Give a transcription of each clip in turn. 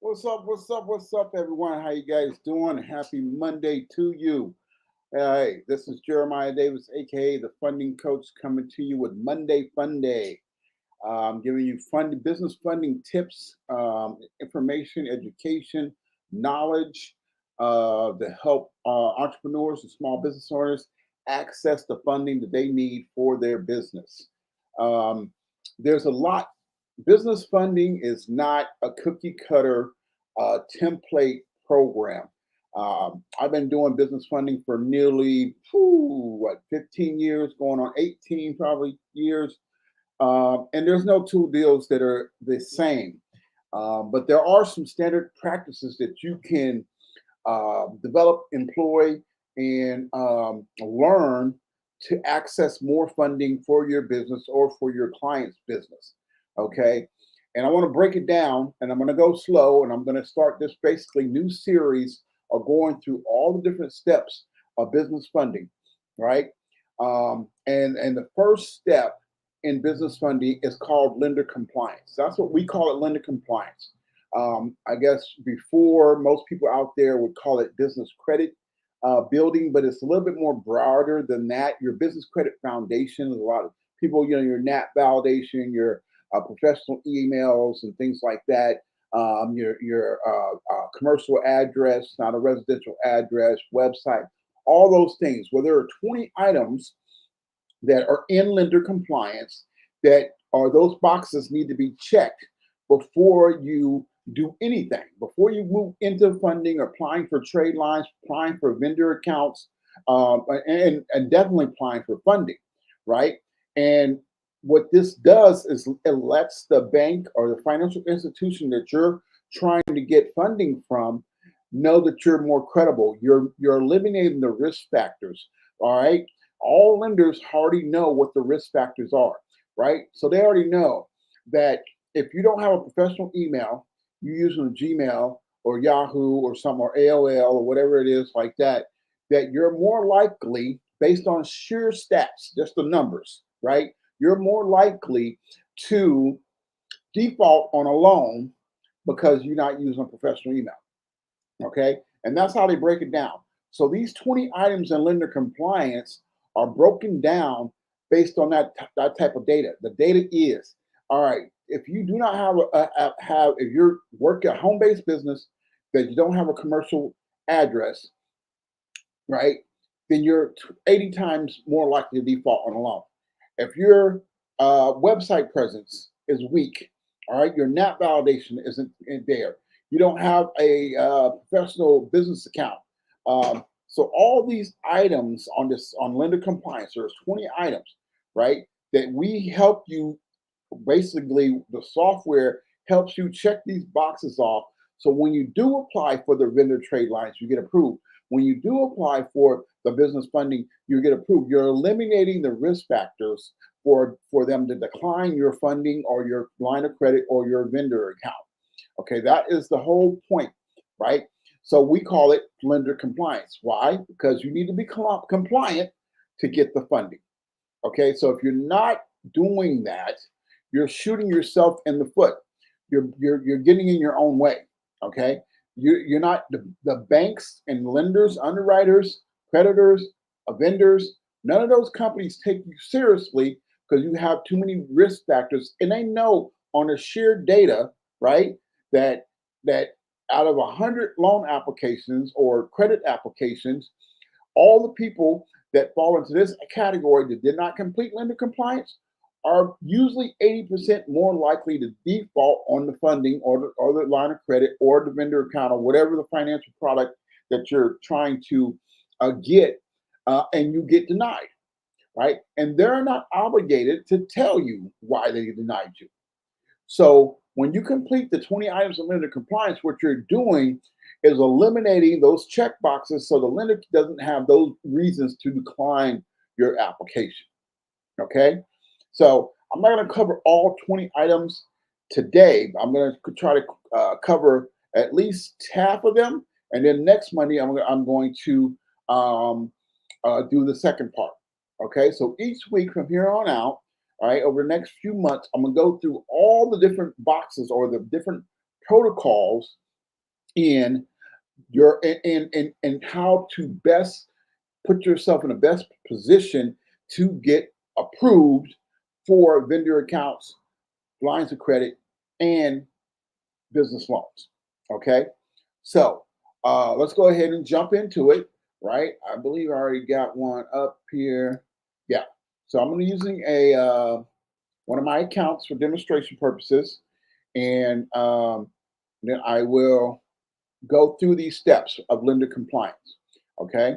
What's up? What's up? What's up, everyone? How you guys doing? Happy Monday to you. Hey, this is Jeremiah Davis, aka the Funding Coach, coming to you with Monday Fun Day. Giving you business funding tips, information, education, knowledge to help entrepreneurs and small business owners access the funding that they need for their business. Um, there's a lot. Business funding is not a cookie cutter template program. I've been doing business funding for nearly 15 years, going on 18 probably years, and there's no two deals that are the same. But there are some standard practices that you can develop, employ, and learn to access more funding for your business or for your client's business. Okay. And I want to break it down, and I'm going to go slow, and I'm going to start this basically new series of going through all the different steps of business funding, right? And the first step in business funding is called lender compliance. That's what we call it, lender compliance. I guess before, most people out there would call it business credit building, but it's a little bit more broader than that. Your business credit foundation is a lot of people, your NAT validation, your professional emails and things like that. Your commercial address, not a residential address, website, all those things. Well, there are 20 items that are in lender compliance that are those boxes need to be checked before you do anything, before you move into funding, applying for trade lines, applying for vendor accounts, and definitely applying for funding, right? And what this does is it lets the bank or the financial institution that you're trying to get funding from know that you're more credible. You're eliminating the risk factors. All right. All lenders already know what the risk factors are, right? So they already know that if you don't have a professional email, you're using a Gmail or Yahoo or some or AOL or whatever it is like that, that you're more likely, based on sheer stats, just the numbers, right? You're more likely to default on a loan because you're not using a professional email. Okay. And that's how they break it down. So these 20 items in lender compliance are broken down based on that type of data. The data is all right. If you do not have if you're working a home based business that you don't have a commercial address, right, then you're 80 times more likely to default on a loan. If your website presence is weak, all right, your NAP validation isn't there. You don't have a professional business account. So all these items on lender compliance, there's 20 items, right, that we help you. Basically, the software helps you check these boxes off. So when you do apply for the vendor trade lines, you get approved. When you do apply for the business funding, you get approved. You're eliminating the risk factors for them to decline your funding or your line of credit or your vendor account. Okay, that is the whole point, right? So we call it lender compliance. Why? Because you need to be compliant to get the funding. Okay, so if you're not doing that, you're shooting yourself in the foot. You're getting in your own way. Okay, you're not the banks and lenders, underwriters, creditors, vendors. None of those companies take you seriously because you have too many risk factors, and they know on the sheer data, right, that that out of 100 loan applications or credit applications, all the people that fall into this category that did not complete lender compliance are usually 80% more likely to default on the funding or the line of credit or the vendor account or whatever the financial product that you're trying to get, and you get denied, right? And they're not obligated to tell you why they denied you. So when you complete the 20 items of lender compliance, what you're doing is eliminating those check boxes so the lender doesn't have those reasons to decline your application. Okay. So I'm not going to cover all 20 items today. I'm going to try to cover at least half of them. And then next Monday, I'm going to do the second part. Okay. So each week from here on out, all right, over the next few months, I'm going to go through all the different boxes or the different protocols in your and how to best put yourself in the best position to get approved for vendor accounts, lines of credit, and business loans. Okay, so let's go ahead and jump into it. Right, I believe I already got one up here. Yeah, so I'm going to using a one of my accounts for demonstration purposes, and then I will go through these steps of lender compliance. Okay,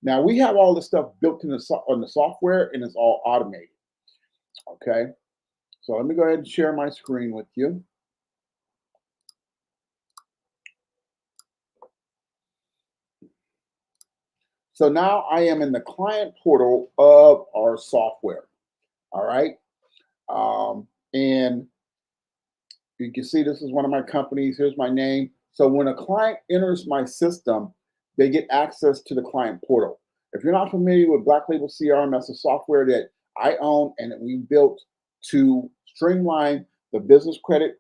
now we have all this stuff built in on the software, and it's all automated. Okay, so let me go ahead and share my screen with you. So now I am in the client portal of our software. All right. And you can see this is one of my companies. Here's my name. So when a client enters my system, they get access to the client portal. If you're not familiar with Black Label CRM, that's a software that I own and that we built to streamline the business credit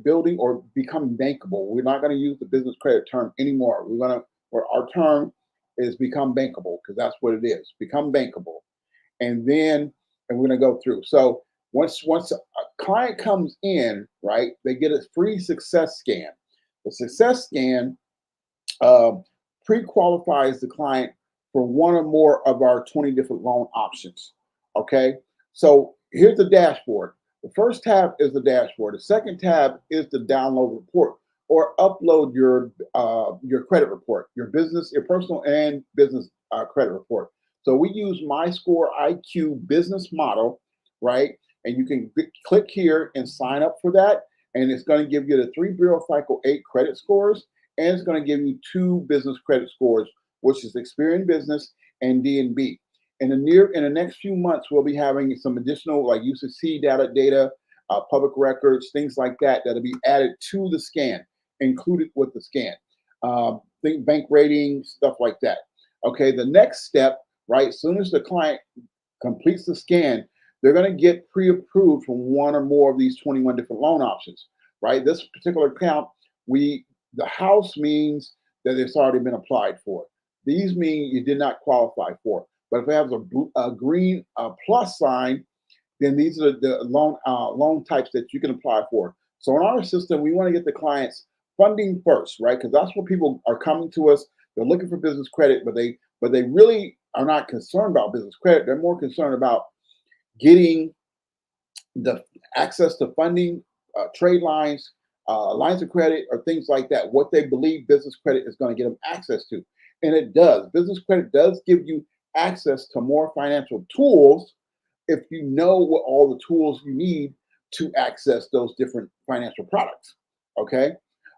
building or becoming bankable. We're not going to use the business credit term anymore. Or our term is become bankable because that's what it is. Become bankable, and we're going to go through. So once a client comes in, right, they get a free success scan. The success scan uh, pre-qualifies the client for one or more of our 20 different loan options. Okay, so here's the dashboard. The first tab is the dashboard. The second tab is the download report or upload your credit report, your personal and business credit report. So we use MyScore IQ business model, right? And you can click here and sign up for that. And it's going to give you the 3 Bureau FICO 8 credit scores, and it's going to give you 2 business credit scores, which is Experian Business and DNB. In the next few months, we'll be having some additional like UCC data, public records, things like that that'll be added to the scan, included with the scan. Think bank ratings, stuff like that. Okay, the next step, right? As soon as the client completes the scan, they're going to get pre-approved for one or more of these 21 different loan options, right? This particular account, the house means that it's already been applied for. These mean you did not qualify for. But if it has a green plus sign, then these are the loan types that you can apply for. So in our system, we want to get the clients funding first, right? Because that's what people are coming to us. They're looking for business credit, but they really are not concerned about business credit. They're more concerned about getting the access to funding, trade lines, lines of credit, or things like that, what they believe business credit is going to get them access to. And it does. Business credit does give you access to more financial tools if you know what all the tools you need to access those different financial products. Okay.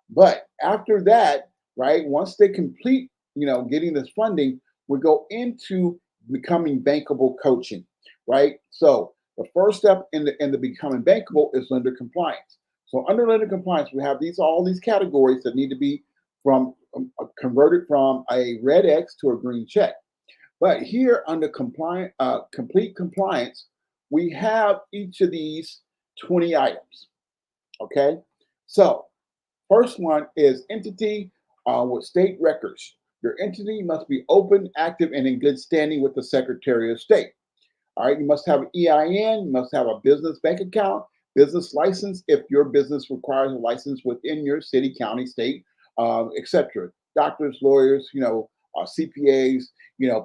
But after that, right, once they complete, getting this funding, we go into becoming bankable coaching, right? So the first step in the becoming bankable is lender compliance. So under lender compliance, we have all these categories that need to be converted from a red X to a green check. But here under complete compliance, we have each of these 20 items. Okay, so first one is entity with state records. Your entity must be open, active, and in good standing with the Secretary of State. All right, you must have an EIN, you must have a business bank account, business license if your business requires a license within your city, county, state, etc. Doctors, lawyers, CPAs,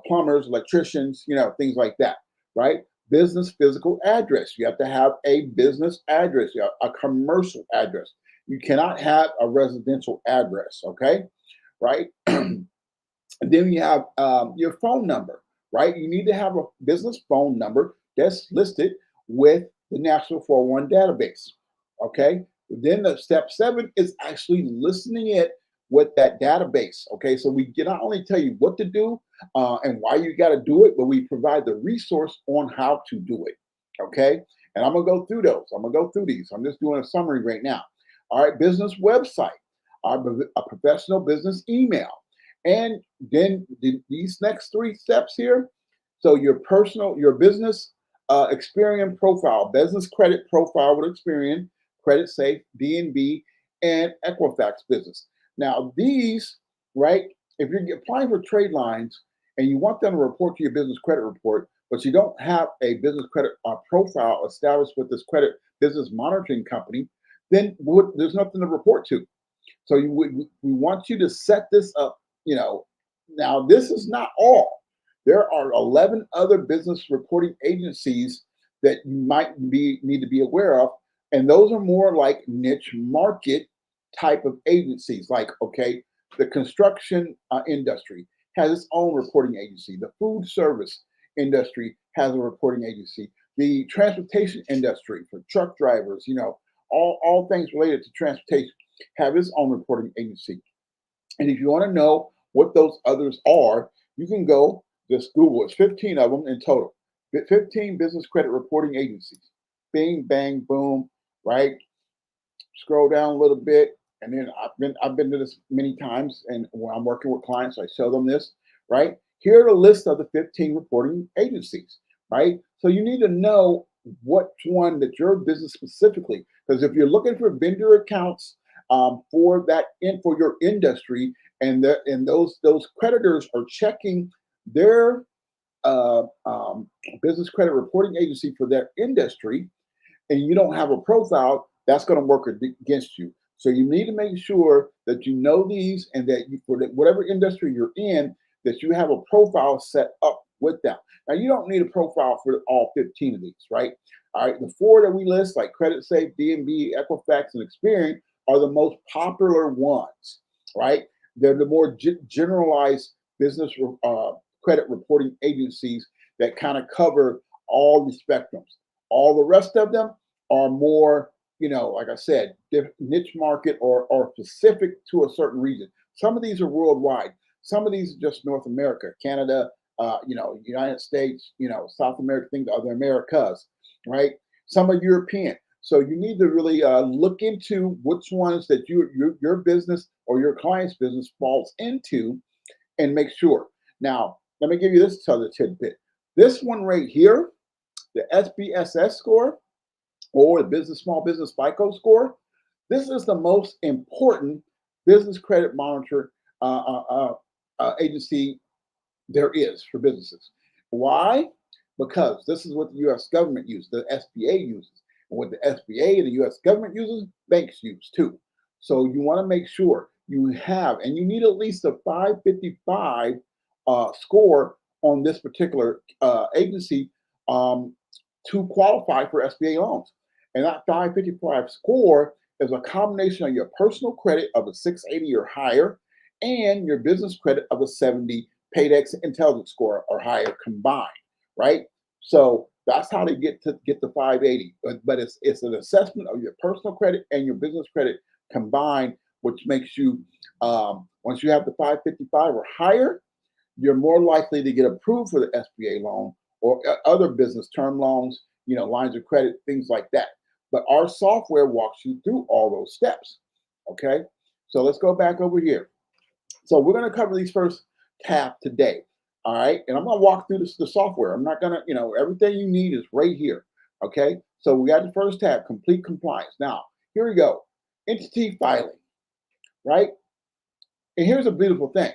plumbers, electricians, things like that, right? Business physical address. You have to have a business address, a commercial address. You cannot have a residential address, okay? Right? And then you have your phone number, right? You need to have a business phone number that's listed with the National 401 database, okay? Then the step 7 is actually listening it with that database, okay? So we can not only tell you what to do and why you got to do it, but we provide the resource on how to do it, okay? And I'm gonna go through those. I'm gonna go through these. I'm just doing a summary right now. All right, business website, a professional business email, and then these next 3 steps here. So your business Experian profile, business credit profile with Experian, credit safe, DNB, and Equifax business. Now, these, right, if you're applying for trade lines and you want them to report to your business credit report, but you don't have a business credit profile established with this credit business monitoring company, then there's nothing to report to. So we want you to set this up. You know, now this is not all. There are 11 other business reporting agencies that you might need to be aware of, and those are more like niche market type of agencies. Like, okay, the construction industry has its own reporting agency. The food service industry has a reporting agency. The transportation industry for truck drivers, you know, all things related to transportation have its own reporting agency. And if you want to know what those others are, you can go just Google. It's 15 of them in total. 15 business credit reporting agencies. Bing, bang, boom, right? Scroll down a little bit, and then I've been to this many times, and when I'm working with clients, I show them this, right? Here are the list of the 15 reporting agencies, right? So you need to know which one that your business specifically, because if you're looking for vendor accounts for your industry, and those creditors are checking their uh, um, business credit reporting agency for their industry, and you don't have a profile, that's going to work against you. So you need to make sure that you know these, and that you, for whatever industry you're in, that you have a profile set up with them. Now, you don't need a profile for all 15 of these, right? All right, the four that we list, like Credit Safe, DNB, Equifax, and Experian, are the most popular ones, right? They're the more generalized business credit reporting agencies that kind of cover all the spectrums. All the rest of them are more, you know, like I said, niche market or specific to a certain region. Some of these are worldwide. Some of these are just North America, Canada, you know, United States, you know, South America, things are the Americas, right? Some are European. So you need to really look into which ones that your business or your client's business falls into, and make sure. Now, let me give you this other tidbit. This one right here, the SBSS score, or the Small Business FICO score. This is the most important business credit monitor agency there is for businesses. Why? Because this is what the U.S. government uses, the SBA uses. And what the SBA and the U.S. government uses, banks use too. So you want to make sure you have, and you need at least a 555 score on this particular agency to qualify for SBA loans. And that 555 score is a combination of your personal credit of a 680 or higher and your business credit of a 70 Paydex intelligence score or higher combined, right? So that's how they get the 580. But it's an assessment of your personal credit and your business credit combined, which makes you once you have the 555 or higher, you're more likely to get approved for the SBA loan or other business term loans, you know, lines of credit, things like that. But our software walks you through all those steps. Okay. So let's go back over here. So we're going to cover these first tab today. All right. And I'm going to walk through the software. I'm not going to, you know, everything you need is right here. Okay. So we got the first tab, complete compliance. Now, here we go. Entity filing, right? And here's a beautiful thing,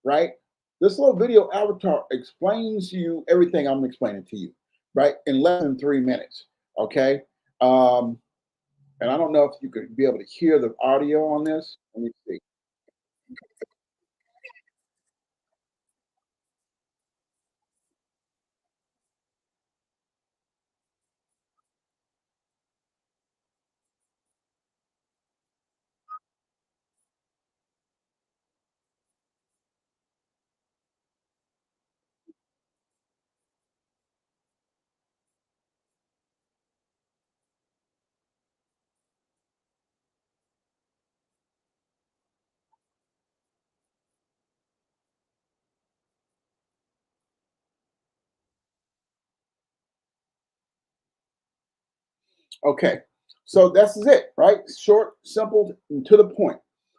right? This little video avatar explains to you everything I'm explaining to you, right? In less than 3 minutes. Okay. And I don't know if you could be able to hear the audio on this. Let me see. Okay, so that's it, right? Short, simple, and to the point,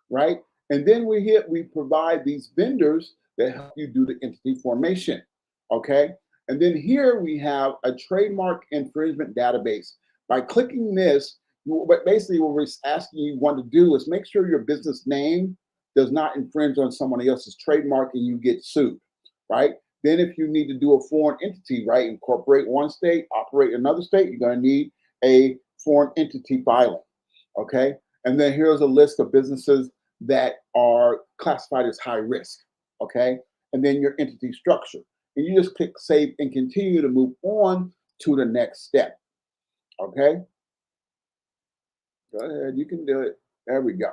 right? And then we provide these vendors that help you do the entity formation. Okay, and then here we have a trademark infringement database. By clicking this, But basically, what we're asking you want to do is make sure your business name does not infringe on someone else's trademark and you get sued, right? Then, if you need to do a foreign entity, right, incorporate one state, operate another state, you're going to need a foreign entity filing, okay? And then here's a list of businesses that are classified as high risk, okay? And then your entity structure. And you just click save and continue to move on to the next step, okay? Go ahead, you can do it. There we go.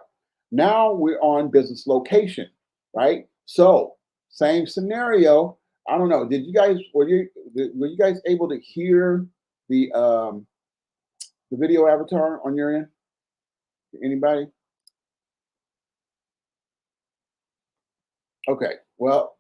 Now we're on business location, right? So same scenario. I don't know. Did you guys were you guys able to hear the video avatar on your end? Anybody? Okay. Well,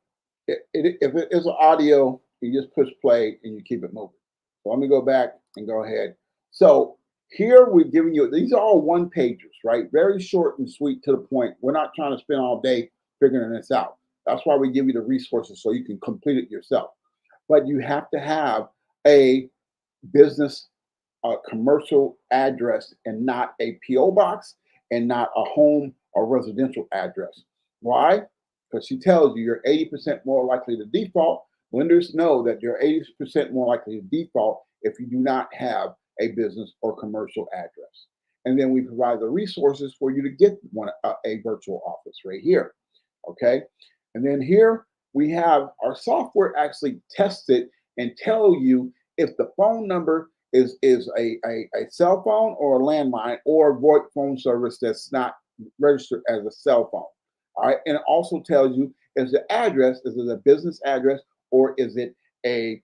if it is an audio, you just push play and you keep it moving. So let me go back and go ahead. So here we're giving you, these are all one pagers, right? Very short and sweet to the point. We're not trying to spend all day figuring this out. That's why we give you the resources so you can complete it yourself. But you have to have a business, a commercial address and not a PO box and not a home or residential address. Why? Because she tells you you're 80% more likely to default. Lenders know that you're 80% more likely to default if you do not have a business or commercial address. And then we provide the resources for you to get a virtual office right here. Okay. And then here we have our software actually test it and tell you if the phone number is a cell phone or a landline or a VoIP phone service that's not registered as a cell phone. All right. And it also tells you is the address, is it a business address or is it a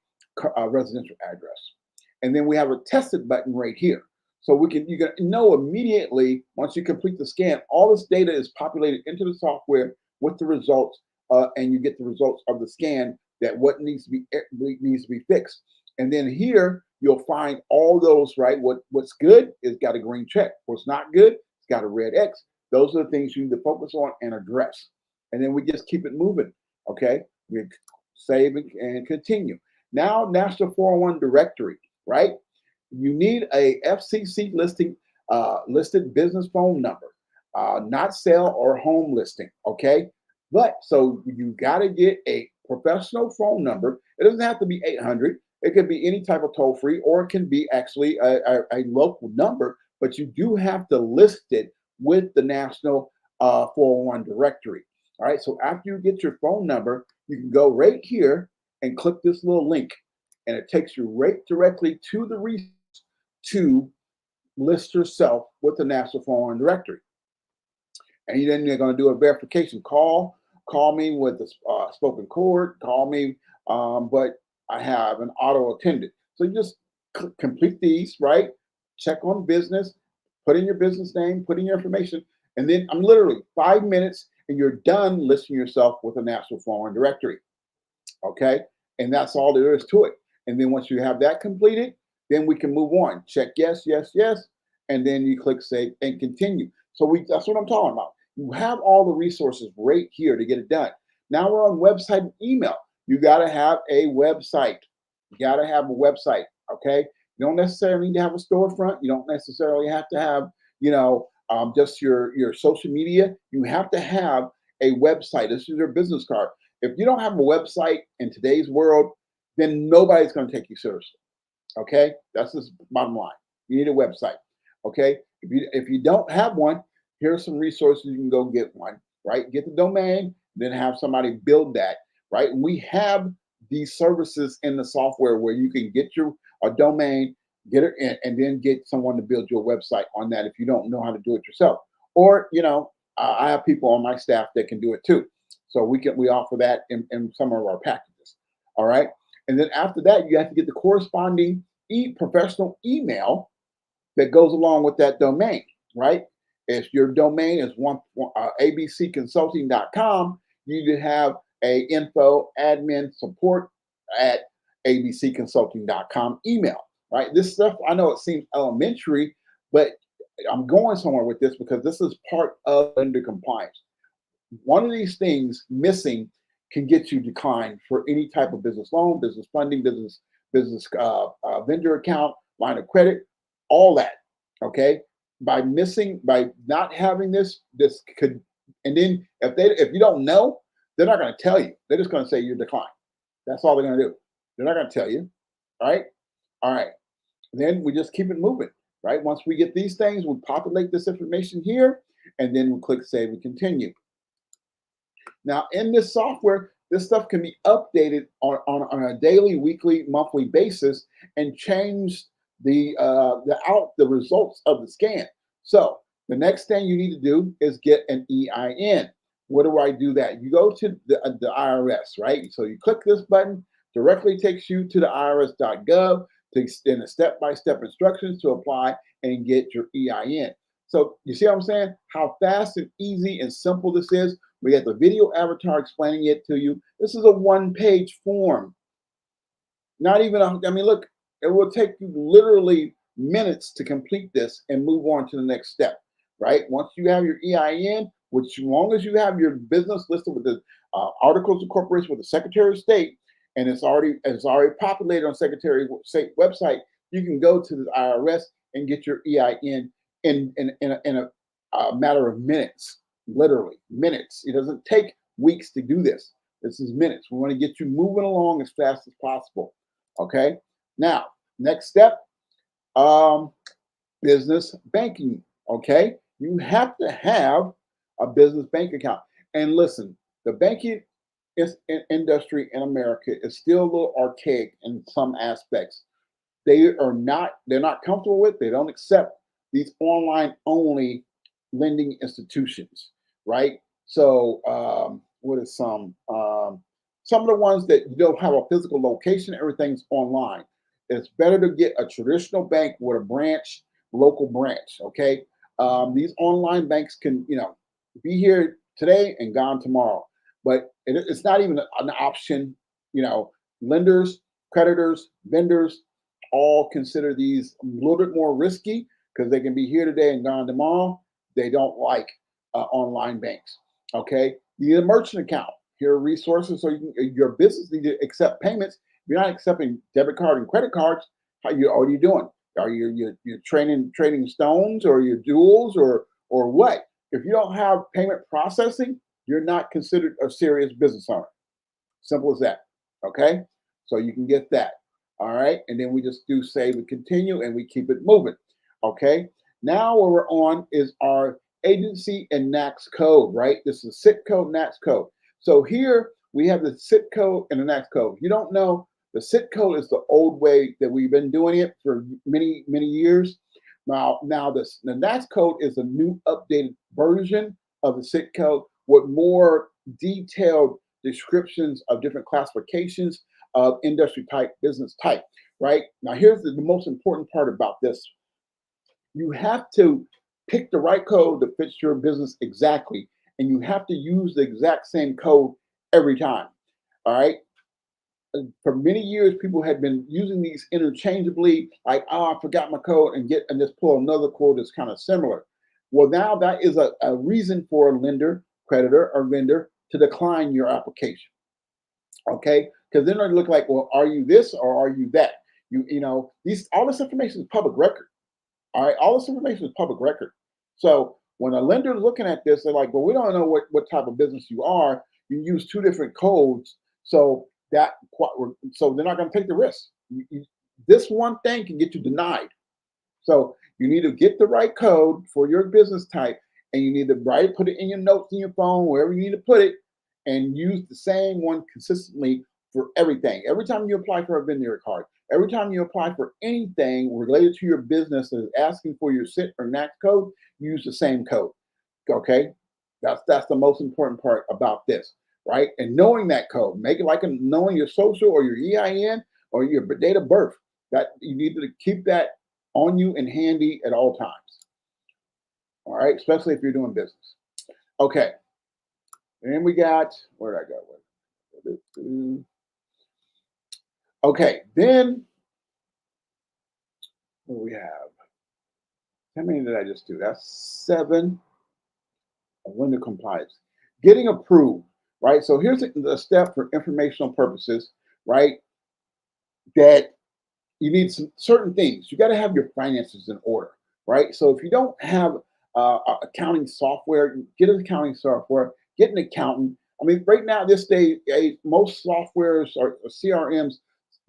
residential address? And then we have a tested button right here. So you can know immediately once you complete the scan, all this data is populated into the software with the results, and you get the results of the scan that what needs to be fixed. And then here you'll find all those, right? What's good is got a green check. What's not good, it's got a red X. Those are the things you need to focus on and address. And then we just keep it moving. Okay. We save and continue. Now, National 401 directory, right? You need a FCC listed business phone number, not sale or home listing. Okay. But so you got to get a professional phone number. It doesn't have to be 800. It could be any type of toll free, or it can be actually a local number, but you do have to list it with the National 401 directory. All right. So after you get your phone number, you can go right here and click this little link, and it takes you right directly to the resource to list yourself with the National 401 directory. And then you're going to do a verification call. Call me with the spoken chord. Call me, but I have an auto attendant. So you just complete these, right? Check on business, put in your business name, put in your information, and then I'm literally 5 minutes and you're done listing yourself with a National 401 directory. Okay. And that's all there is to it. And then once you have that completed, then we can move on. Check yes, yes, yes. And then you click save and continue. So that's what I'm talking about. You have all the resources right here to get it done. Now we're on website and email. You got to have a website. You got to have a website. Okay. You don't necessarily need to have a storefront. You don't necessarily have to have, just your social media. You have to have a website. This is your business card. If you don't have a website in today's world, then nobody's going to take you seriously. Okay, that's the bottom line. You need a website. Okay, if you don't have one, here's some resources you can go get one. Right, get the domain, then have somebody build that. Right, and we have these services in the software where you can get a domain, get it in, and then get someone to build your website on that if you don't know how to do it yourself. Or I have people on my staff that can do it too. So we offer that in some of our packages. All right. And then after that, you have to get the corresponding professional email that goes along with that domain, right? If your domain is abcconsulting.com, you could have a info admin support at abcconsulting.com email, right? This stuff, I know it seems elementary, but I'm going somewhere with this because this is part of lender compliance. One of these things missing can get you declined for any type of business loan, business funding, business vendor account, line of credit, all that. Okay. by not having this could, and then if you don't know, they're not going to tell you. They're just going to say you're declined. That's all they're going to do. They're not going to tell you. All right. All right. Then we just keep it moving, right? Once we get these things, we populate this information here, and then we click save and continue. Now, in this software, this stuff can be updated on a daily, weekly, monthly basis and change the results of the scan. So the next thing you need to do is get an EIN. What do I do that? You go to the IRS, right? So you click this button, directly takes you to the irs.gov to extend the step-by-step instructions to apply and get your EIN. So you see what I'm saying? How fast and easy and simple this is. We got the video avatar explaining it to you. This is a one-page form. Not even, I mean, look, it will take you literally minutes to complete this and move on to the next step, right? Once you have your EIN, which as long as you have your business listed with the Articles of Corporation with the Secretary of State, and it's already populated on Secretary of State website, you can go to the IRS and get your EIN in a matter of minutes, literally minutes. It doesn't take weeks to do this. This is minutes. We want to get you moving along as fast as possible. Okay. Now, next step, business banking. Okay. You have to have a business bank account. And listen, the banking industry in America is still a little archaic in some aspects. They're not comfortable with, they don't accept these online only lending institutions, right? So what is some of the ones that don't have a physical location, everything's online. It's better to get a traditional bank with a branch, local branch. Okay, these online banks can be here today and gone tomorrow, but it's not even an option. Lenders, creditors, vendors all consider these a little bit more risky because they can be here today and gone tomorrow. They don't like online banks. Okay, you need a merchant account. Here are resources so your business needs to accept payments. If you're not accepting debit card and credit cards, what are you doing? Are you're trading stones, or your jewels, or what? If you don't have payment processing, you're not considered a serious business owner. Simple as that. Okay, so you can get that. All right, and then we just do save and continue, and we keep it moving. Okay, now what we're on is our agency and NAICS code, right? This is SIT code, NAICS code. So here we have the SIT code and the NAICS code. You don't know, the SIT code is the old way that we've been doing it for many, many years. Now the NAICS code is a new updated version of the SIT code with more detailed descriptions of different classifications of industry type, business type, right? Now here's the most important part about this. You have to pick the right code that fits your business exactly, and you have to use the exact same code every time. All right. For many years, people had been using these interchangeably, like, oh, I forgot my code, and just pull another code that's kind of similar. Well, now that is a reason for a lender, creditor, or vendor to decline your application. Okay, because then they look like, well, are you this or are you that? All this information is public record. All right, all this information is public record. So when a lender is looking at this, they're like, well, we don't know what type of business you are. You use two different codes, so they're not going to take the risk. This one thing can get you denied. So you need to get the right code for your business type, and you need to put it in your notes in your phone, wherever you need to put it, and use the same one consistently for everything. Every time you apply for a vendor card, every time you apply for anything related to your business that is asking for your SIT or NAICS code, use the same code. Okay, that's the most important part about this, right? And knowing that code, make it like knowing your social or your EIN or your date of birth. That you need to keep that on you and handy at all times. All right, especially if you're doing business. Okay, and we got, where did I go? Okay, then what do we have? How many did I just do? That's 7. Lender compliance. Getting approved, right? So here's the step for informational purposes, right? That you need some certain things. You got to have your finances in order. right? So if you don't have accounting software, get an accounting software, get an accountant. I mean, right now, this day, most softwares or CRMs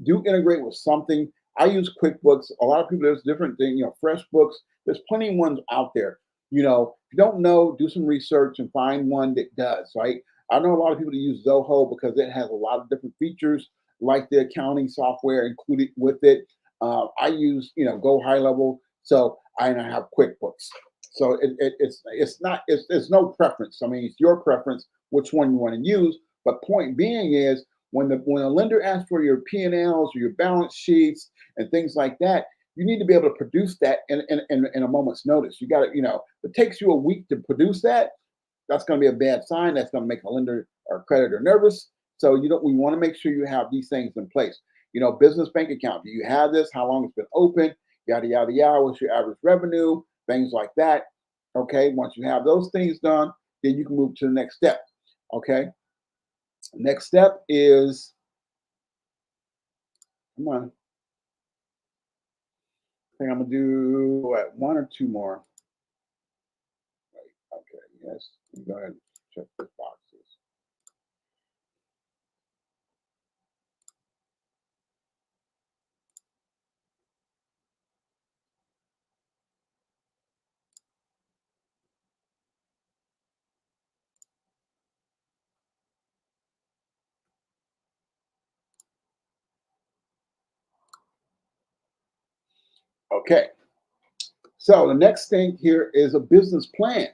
do integrate with something. I use QuickBooks. A lot of people, there's different things, FreshBooks. There's plenty of ones out there. If you don't know, do some research and find one that does, right? I know a lot of people that use Zoho because it has a lot of different features like the accounting software included with it. I use, Go High Level, so I have QuickBooks. So it's no preference. I mean, it's your preference which one you want to use. But point being is when a lender asks for your P&Ls or your balance sheets and things like that, you need to be able to produce that in a moment's notice. You got to, if it takes you a week to produce that, that's going to be a bad sign. That's going to make a lender or creditor nervous. So we want to make sure you have these things in place. Business bank account. Do you have this? How long it's been open? Yada yada yada. What's your average revenue? Things like that. Okay. Once you have those things done, then you can move to the next step. Okay. Next step is, come on. I think I'm gonna do one or two more. Right. Okay. Yes. Go ahead and check the boxes. Okay. So the next thing here is a business plan.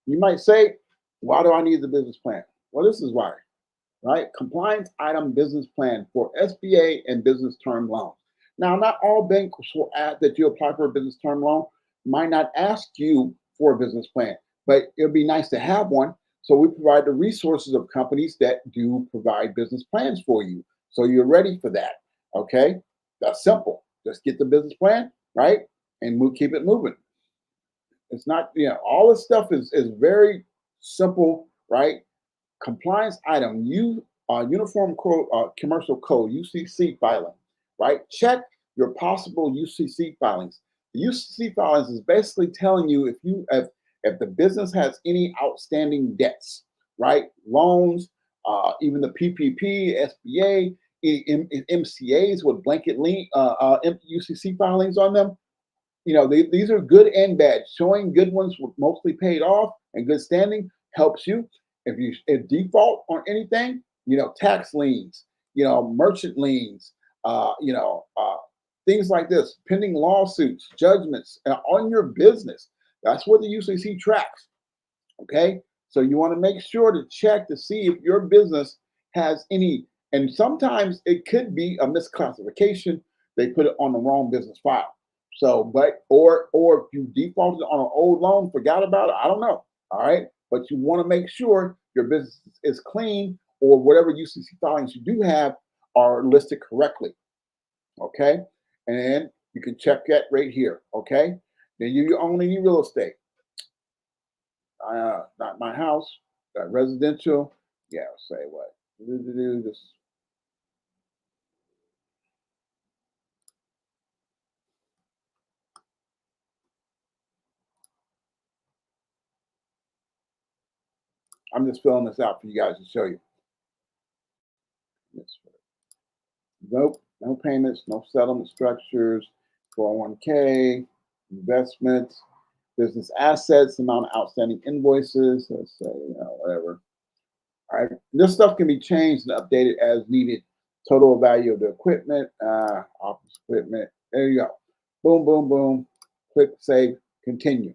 You might say, why do I need the business plan? Well, this is why, right? Compliance item business plan for SBA and business term loans. Now, not all banks will add that you apply for a business term loan, might not ask you for a business plan, but it'd be nice to have one. So we provide the resources of companies that do provide business plans for you. So you're ready for that. Okay. That's simple. Just get the business plan, right? And keep it moving. It's not, all this stuff is very simple, right? Compliance item, Uniform Commercial Code, UCC filing, right? Check your possible UCC filings. The UCC filings is basically telling you if the business has any outstanding debts, right? Loans, even the PPP, SBA, MCAs with blanket lien, UCC filings on them. These are good and bad. Showing good ones with mostly paid off and good standing helps you. If default on anything, tax liens, merchant liens, things like this, pending lawsuits, judgments on your business. That's what the UCC tracks. Okay, so you want to make sure to check to see if your business has any. And sometimes it could be a misclassification. They put it on the wrong business file. So, or if you defaulted on an old loan, forgot about it, I don't know. All right. But you want to make sure your business is clean or whatever UCC filings you do have are listed correctly. Okay. And you can check that right here. Okay. Then you own any real estate. Not my house, residential. Yeah, say what? This. I'm just filling this out for you guys to show you. Nope, no payments, no settlement structures, 401k, investments, business assets, amount of outstanding invoices, let's say, whatever. All right, this stuff can be changed and updated as needed. Total value of the equipment, office equipment. There you go. Boom, boom, boom. Click save, continue.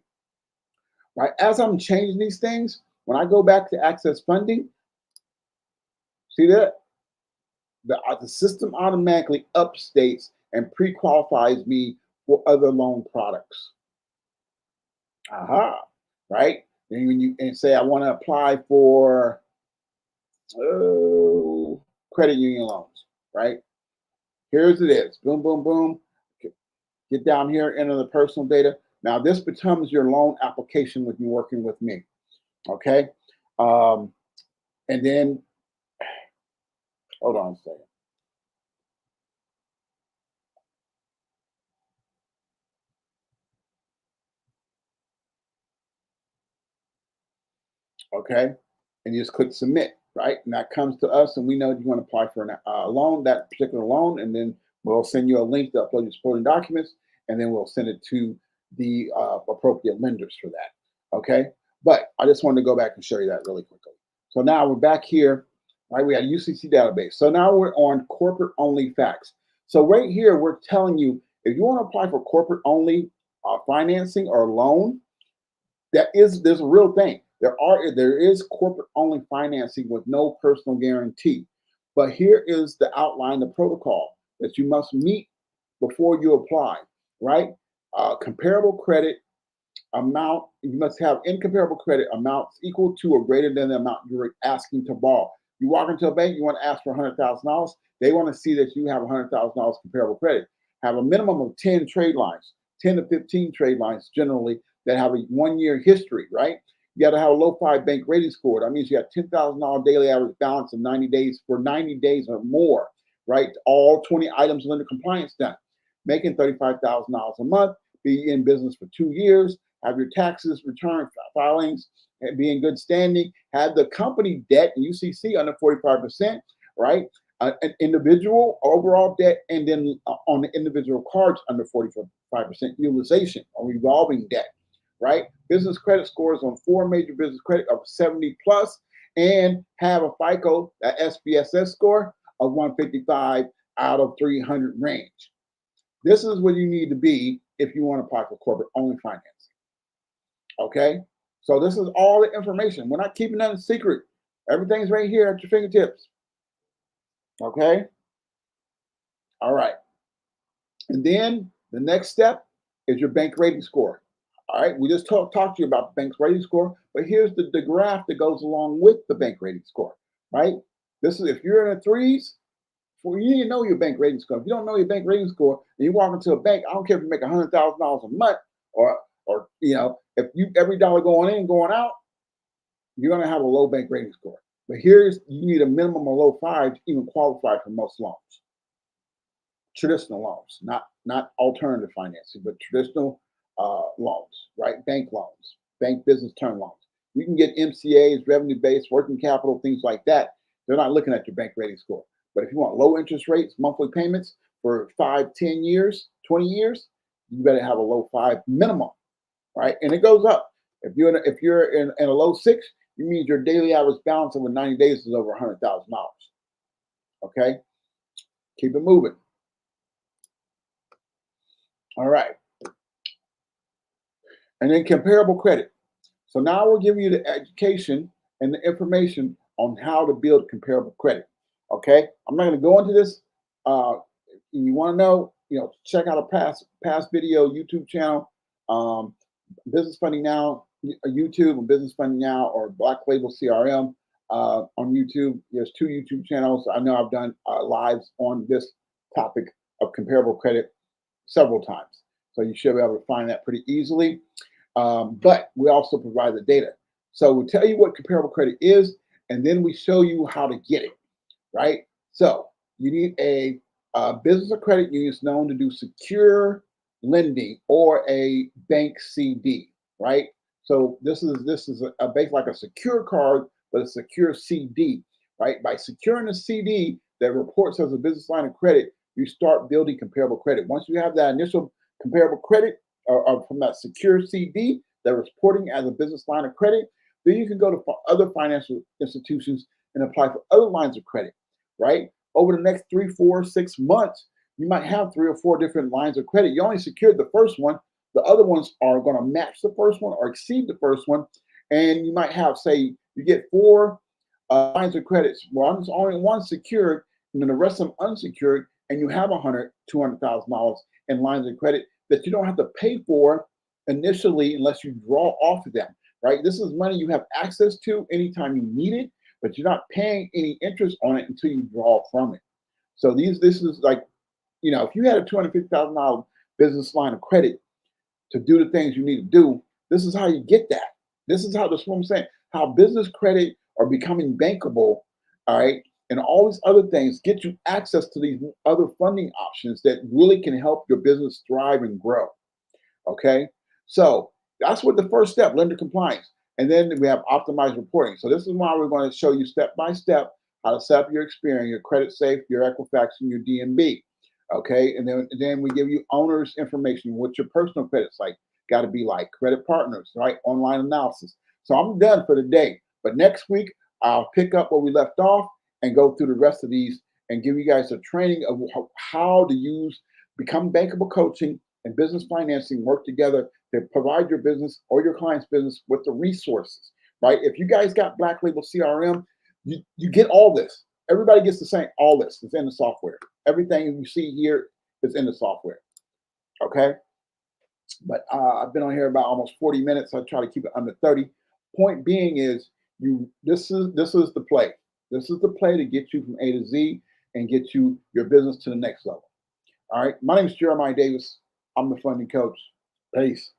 Right, as I'm changing these things, when I go back to access funding, see that? The system automatically updates and pre-qualifies me for other loan products. Aha, right? And when you say I want to apply for credit union loans, right? Here's it is. Boom, boom, boom. Get down here, enter the personal data. Now this becomes your loan application when you're working with me. Okay. And then hold on a second. Okay, and you just click submit, right? And that comes to us, and we know you want to apply for a loan, that particular loan, and then we'll send you a link to upload your supporting documents, and then we'll send it to the appropriate lenders for that. Okay, but I just wanted to go back and show you that really quickly. So now we're back here, right? We got a UCC database. So now we're on corporate only facts. So right here, we're telling you if you want to apply for corporate only financing or loan, there's a real thing. There is corporate only financing with no personal guarantee. But here is the outline, the protocol that you must meet before you apply, right? Comparable credit amount, you must have incomparable credit amounts equal to or greater than the amount you're asking to borrow. You walk into a bank, you want to ask for $100,000. They want to see that you have $100,000 comparable credit. Have a minimum of 10 trade lines, 10 to 15 trade lines generally that have a 1 year history, right? You got to have a low 5 bank rating score. That means you have $10,000 daily average balance of 90 days for 90 days or more, right? All 20 items lender compliance done. Making $35,000 a month, be in business for 2 years, have your taxes return filings and be in good standing, have the company debt and UCC under 45%, right? An individual overall debt, and then on the individual cards under 45% utilization or revolving debt, right? Business credit scores on 4 major business credit of 70 plus, and have a FICO, that SPSS score of 155 out of 300 range. This is where you need to be if you want to apply for corporate only financing. Okay, so this is all the information. We're not keeping nothing secret. Everything's right here at your fingertips. Okay, all right. And then the next step is your bank rating score. All right, we just talked to you about the bank's rating score, but here's the graph that goes along with the bank rating score, right? This is if you're in the threes, well, you need to know your bank rating score. If you don't know your bank rating score and you walk into a bank, I don't care if you make $100,000 a month or if you every dollar going in going out, you're going to have a low bank rating score. But here's you need a minimum of low 5 to even qualify for most loans, traditional loans, not alternative financing, but traditional loans, right? Bank loans, bank business term loans. You can get MCAs, revenue based, working capital, things like that. They're not looking at your bank rating score. But if you want low interest rates, monthly payments for 5, 10 years, 20 years, you better have a low 5 minimum, right? And it goes up. If you're in a low 6, you mean your daily average balance over 90 days is over $100,000. Okay, keep it moving. All right, and then comparable credit. So now we'll give you the education and the information on how to build comparable credit. Okay, I'm not going to go into this. You want to know, check out a past video YouTube channel, Business Funding Now, YouTube, and Business Funding Now, or Black Label CRM on YouTube. There's 2 YouTube channels. I know I've done lives on this topic of comparable credit several times, so you should be able to find that pretty easily. But we also provide the data. So we'll tell you what comparable credit is, and then we show you how to get it, right? So you need a business or credit union is known to do secure lending or a bank CD, right? So this is a bank like a secure card, but a secure CD, right? By securing a CD that reports as a business line of credit, you start building comparable credit. Once you have that initial comparable credit or from that secure CD that is reporting as a business line of credit, then you can go to other financial institutions and apply for other lines of credit, right? Over the next 3, 4, 6 months, you might have 3 or 4 different lines of credit. You only secured the first one. The other ones are going to match the first one or exceed the first one. And you might have, say, you get 4 lines of credits. Well, there's only one secured, and then the rest of them unsecured, and you have $100,000, $200,000 in lines of credit that you don't have to pay for initially unless you draw off of them, right? This is money you have access to anytime you need it, but you're not paying any interest on it until you draw from it. So this is like, if you had a $250,000 business line of credit to do the things you need to do, this is how you get that. This is what I'm saying, how business credit are becoming bankable, all right? And all these other things get you access to these other funding options that really can help your business thrive and grow. Okay, so that's what the first step, lender compliance. And then we have optimized reporting. So this is why we're going to show you step by step how to set up your Experian, your Credit Safe, your Equifax, and your DMB. Okay, and then we give you owners information, what your personal credit's like, got to be like, credit partners, right? Online analysis. So I'm done for the day. But next week I'll pick up where we left off and go through the rest of these and give you guys a training of how to use Become Bankable coaching and business financing work together to provide your business or your client's business with the resources, right? If you guys got Black Label CRM, you get all this. Everybody gets the same, all this is in the software. Everything you see here is in the software, okay? But I've been on here about almost 40 minutes. I try to keep it under 30. Point being is this is the play. This is the play to get you from A to Z and get you your business to the next level. All right. My name is Jeremiah Davis. I'm the funding coach. Peace.